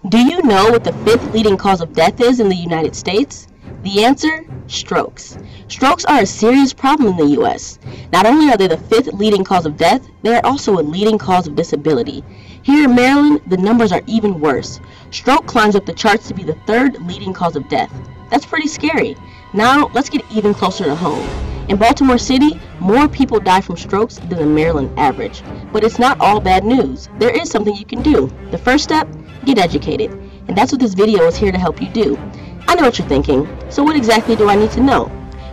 Do you know what the fifth leading cause of death is in the United States? The answer? Strokes. Strokes are a serious problem in the U.S. Not only are they the fifth leading cause of death, they are also a leading cause of disability. Here in Maryland, the numbers are even worse. Stroke climbs up the charts to be the third leading cause of death. That's pretty scary. Now, let's get even closer to home. In Baltimore City, more people die from strokes than the Maryland average. But it's not all bad news. There is something you can do. The first step? Get educated. And that's what this video is here to help you do. I know what you're thinking. So what exactly do I need to know?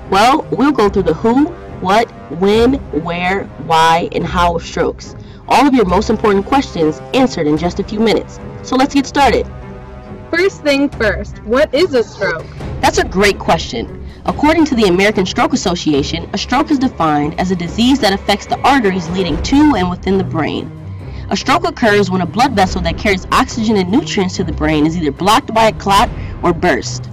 Well, we'll go through the who, what, when, where, why, and how of strokes. All of your most important questions answered in just a few minutes. So let's get started. First thing first, what is a stroke? That's a great question. According to the American Stroke Association, a stroke is defined as a disease that affects the arteries leading to and within the brain. A stroke occurs when a blood vessel that carries oxygen and nutrients to the brain is either blocked by a clot or burst.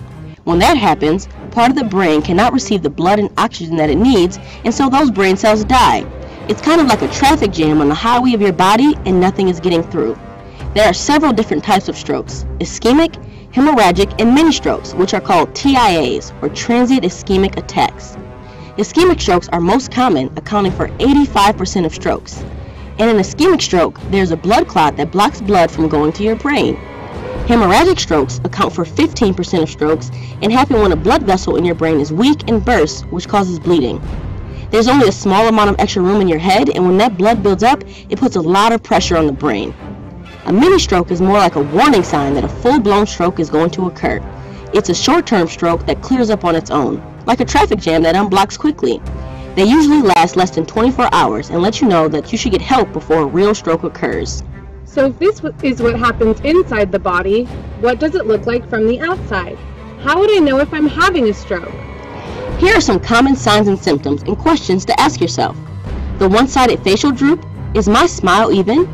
When that happens, part of the brain cannot receive the blood and oxygen that it needs, and so those brain cells die. It's kind of like a traffic jam on the highway of your body and nothing is getting through. There are several different types of strokes: ischemic, hemorrhagic, and mini strokes, which are called TIAs, or transient ischemic attacks. Ischemic strokes are most common, accounting for 85% of strokes. In an ischemic stroke, there's a blood clot that blocks blood from going to your brain. Hemorrhagic strokes account for 15% of strokes and happen when a blood vessel in your brain is weak and bursts, which causes bleeding. There's only a small amount of extra room in your head, and when that blood builds up, it puts a lot of pressure on the brain. A mini stroke is more like a warning sign that a full-blown stroke is going to occur. It's a short-term stroke that clears up on its own, like a traffic jam that unblocks quickly. They usually last less than 24 hours and let you know that you should get help before a real stroke occurs. So if this is what happens inside the body, what does it look like from the outside? How would I know if I'm having a stroke? Here are some common signs and symptoms and questions to ask yourself. The one-sided facial droop? Is my smile even?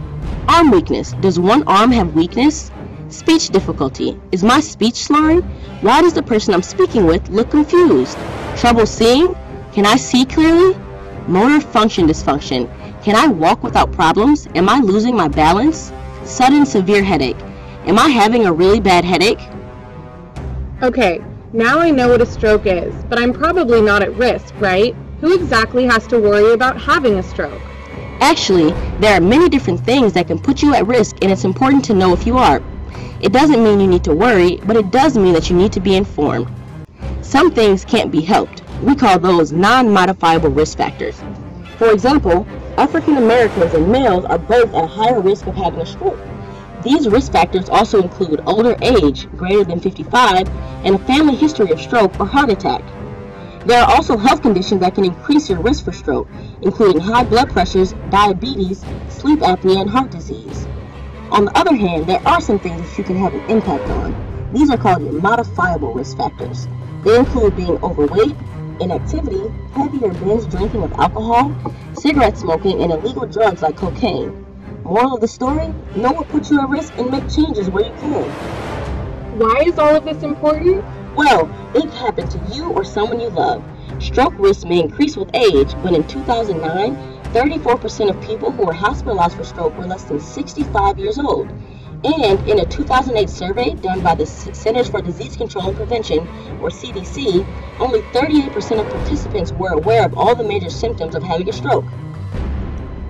Arm weakness. Does one arm have weakness? Speech difficulty. Is my speech slurring? Why does the person I'm speaking with look confused? Trouble seeing? Can I see clearly? Motor function dysfunction. Can I walk without problems? Am I losing my balance? Sudden severe headache. Am I having a really bad headache? Okay, now I know what a stroke is, but I'm probably not at risk, right? Who exactly has to worry about having a stroke? Actually, there are many different things that can put you at risk, and it's important to know if you are. It doesn't mean you need to worry, but it does mean that you need to be informed. Some things can't be helped. We call those non-modifiable risk factors. For example, African Americans and males are both at higher risk of having a stroke. These risk factors also include older age, greater than 55, and a family history of stroke or heart attack. There are also health conditions that can increase your risk for stroke, including high blood pressures, diabetes, sleep apnea, and heart disease. On the other hand, there are some things that you can have an impact on. These are called your modifiable risk factors. They include being overweight, inactivity, heavy or binge drinking of alcohol, cigarette smoking, and illegal drugs like cocaine. Moral of the story? Know what puts you at risk and make changes where you can. Why is all of this important? Well, it could happen to you or someone you love. Stroke risk may increase with age, but in 2009, 34% of people who were hospitalized for stroke were less than 65 years old. And in a 2008 survey done by the Centers for Disease Control and Prevention, or CDC, only 38% of participants were aware of all the major symptoms of having a stroke.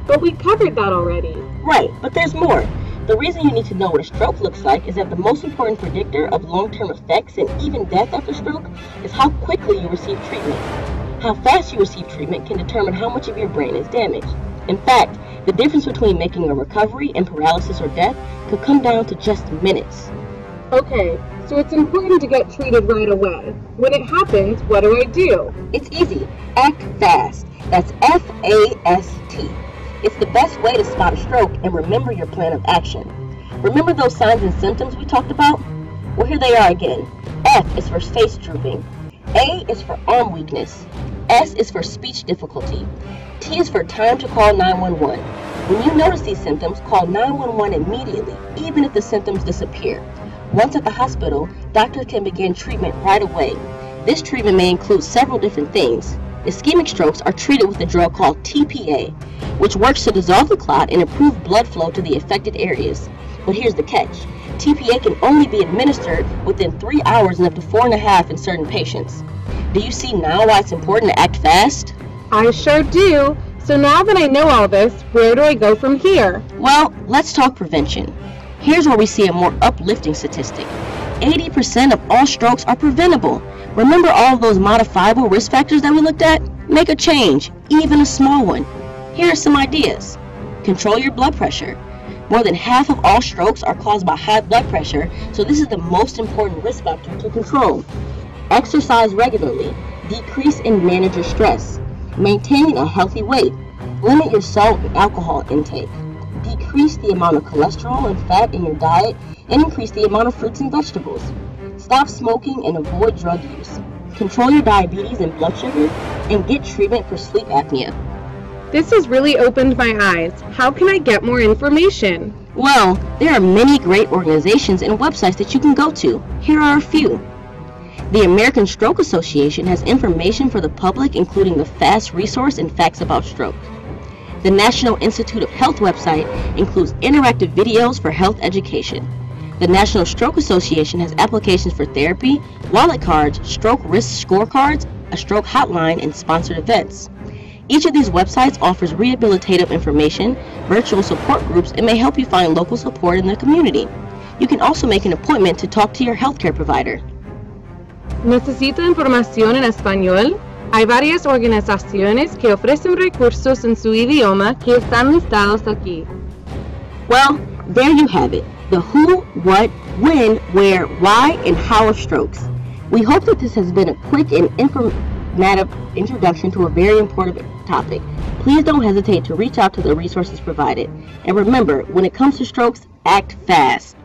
But we covered that already. Right, but there's more. The reason you need to know what a stroke looks like is that the most important predictor of long-term effects and even death after stroke is how quickly you receive treatment. How fast you receive treatment can determine how much of your brain is damaged. In fact, the difference between making a recovery and paralysis or death could come down to just minutes. Okay, so it's important to get treated right away. When it happens, what do I do? It's easy. Act fast. That's FAST. It's the best way to spot a stroke and remember your plan of action. Remember those signs and symptoms we talked about? Well, here they are again. F is for face drooping. A is for arm weakness. S is for speech difficulty. T is for time to call 911. When you notice these symptoms, call 911 immediately, even if the symptoms disappear. Once at the hospital, doctors can begin treatment right away. This treatment may include several different things. Ischemic strokes are treated with a drug called TPA, which works to dissolve the clot and improve blood flow to the affected areas. But here's the catch. TPA can only be administered within 3 hours and up to 4.5 in certain patients. Do you see now why it's important to act fast? I sure do. So now that I know all this, where do I go from here? Well, let's talk prevention. Here's where we see a more uplifting statistic. 80% of all strokes are preventable. Remember all of those modifiable risk factors that we looked at? Make a change, even a small one. Here are some ideas. Control your blood pressure. More than half of all strokes are caused by high blood pressure, so this is the most important risk factor to control. Exercise regularly. Decrease and manage your stress. Maintain a healthy weight. Limit your salt and alcohol intake. Decrease the amount of cholesterol and fat in your diet and increase the amount of fruits and vegetables. Stop smoking and avoid drug use. Control your diabetes and blood sugar and get treatment for sleep apnea. This has really opened my eyes. How can I get more information? Well, there are many great organizations and websites that you can go to. Here are a few. The American Stroke Association has information for the public, including the FAST resource and facts about stroke. The National Institute of Health website includes interactive videos for health education. The National Stroke Association has applications for therapy, wallet cards, stroke risk scorecards, a stroke hotline, and sponsored events. Each of these websites offers rehabilitative information, virtual support groups, and may help you find local support in the community. You can also make an appointment to talk to your healthcare provider. ¿Necesita información en español? Hay varias organizaciones que ofrecen recursos en su idioma que están listados aquí. Well, there you have it. The who, what, when, where, why, and how of strokes. We hope that this has been a quick and informative introduction to a very important topic. Please don't hesitate to reach out to the resources provided. And remember, when it comes to strokes, act fast.